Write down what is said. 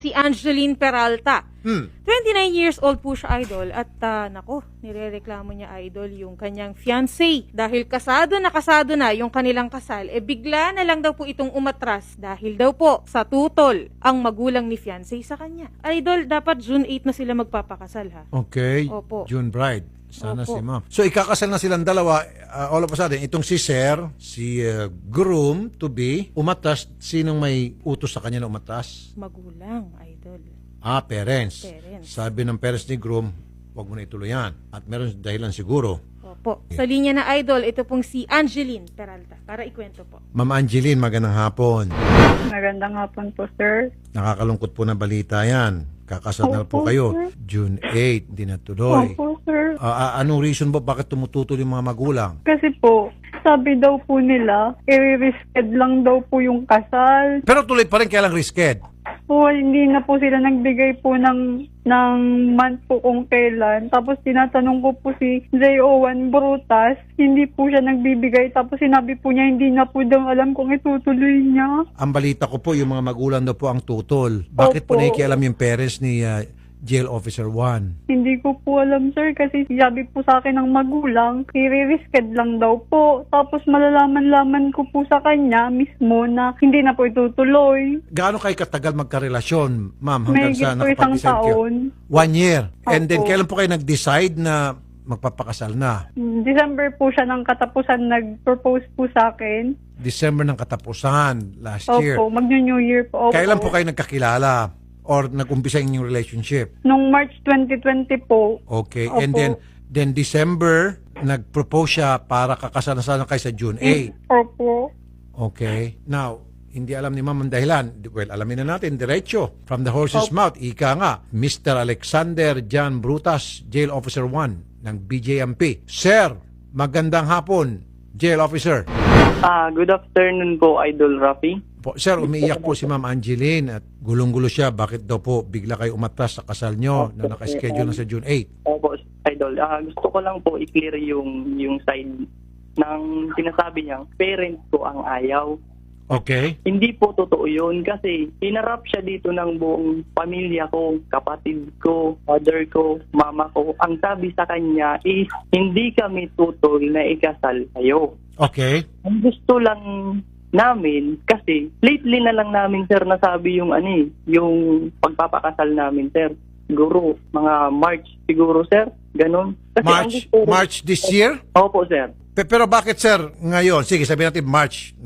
Si Angeline Peralta. 29 Hmm. years old po siya, idol. At nako, nirereklamo niya, idol, yung kanyang fiancé. Dahil kasado na yung kanilang kasal, bigla na lang daw po itong umatras dahil daw po sa tutol ang magulang ni fiancé sa kanya. Idol, dapat June 8 na sila magpapakasal, ha? Okay. Opo. June bride. Sana Opo. si ma'am. So ikakasal na silang dalawa. All of a sudden, itong si Sir, si groom to be, umatas. Sinong may utos sa kanya na umatas? Magulang, idol. Parents. Parents. Sabi ng parents ni groom, huwag mo na ituloy yan. At meron dahilan siguro. Opo. Sa linya na, idol, ito pong si Angeline Peralta. Para ikwento po. Ma'am Angeline, magandang hapon. Magandang hapon po, sir. Nakakalungkot po na balita yan. Kakasal na po Opo, kayo. sir. June 8, di natuloy. Opo, sir. Anong reason ba bakit tumututol yung mga magulang? Kasi po, sabi daw po nila, i-risked lang daw po yung kasal. Pero tuloy pa rin, kaya lang risked. Po, hindi na po sila nagbigay po ng month po kung kailan. Tapos tinatanong ko po si JO1 Brutas, hindi po siya nagbibigay. Tapos sinabi po niya, hindi na po daw alam kung itutuloy niya. Ang balita ko po, yung mga magulang daw po ang tutol. Bakit po Opo. nakikialam yung parents ni Jail Officer 1? Hindi ko po alam, sir, kasi sabi po sa akin ng magulang, i-risked lang daw po. Tapos malalaman-laman ko po sa kanya mismo na hindi na po itutuloy. Gaano kayo katagal magkarelasyon, ma'am, hanggang May sa po isang nakapag-decide kayo? taon. 1 year. And then, Opo. kailan po kayo nag-decide na magpapakasal na? December po siya ng katapusan nag-propose po sa akin. December ng katapusan, last year. Opo, mag-New Year po. Opo. Kailan po kayo nagkakilala? Or nag-umpisa yung relationship? Nung March 2020 po. Okay. Opo. And then December, nag-propose siya para kakasal na sana kayo sa June 8. Opo. Okay. Now, hindi alam ni ma'am ang dahilan. Well, alamin na natin, diretso. From the horse's mouth, ika nga, Mr. Alexander John Brutas, Jail Officer 1 ng BJMP. Sir, magandang hapon, Jail Officer. Good afternoon po, Idol Rafi. Po, sir, umiiyak po si Ma'am Angeline at gulong-gulo siya. Bakit daw po bigla kayo umatras sa kasal nyo na nakaschedule na sa June 8? Opo, Idol. Gusto ko lang po i-clear yung side ng sinasabi niyang parents ko ang ayaw. Okay. Hindi po totoo yun kasi hinarap siya dito ng buong pamilya ko, kapatid ko, mother ko, mama ko. Ang sabi sa kanya is hindi kami tutol na ikasal kayo. Okay. Ang gusto lang namin kasi lately na lang namin, sir, nasabi yung yung pagpapakasal namin, sir. Siguro mga March siguro, sir. Ganon. Kasi ang gusto- March this year? Opo, sir. Pero bakit, sir, ngayon? Sige, sabihin natin March.